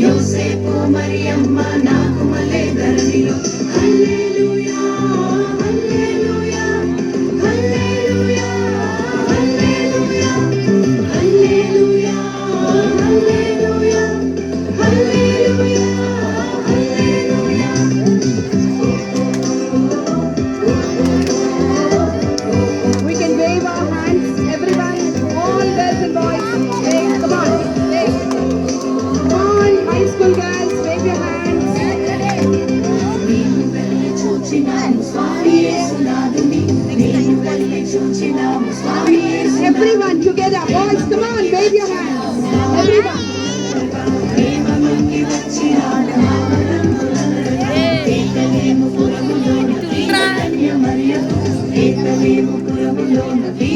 యోసేపు మరియమ్మ నాగుమలే ధరణిలో హల్లెలూయా హల్లెలూయా హల్లెలూయా హల్లెలూయా హల్లెలూయా హల్లెలూయా హల్లెలూయా హల్లెలూయా. We can wave our hands, everyone, all girls and boys. Hey, come on. Hey. High school girls, wave your hands. Everyone together, boys, come on, wave your hands. Everyone. Hey.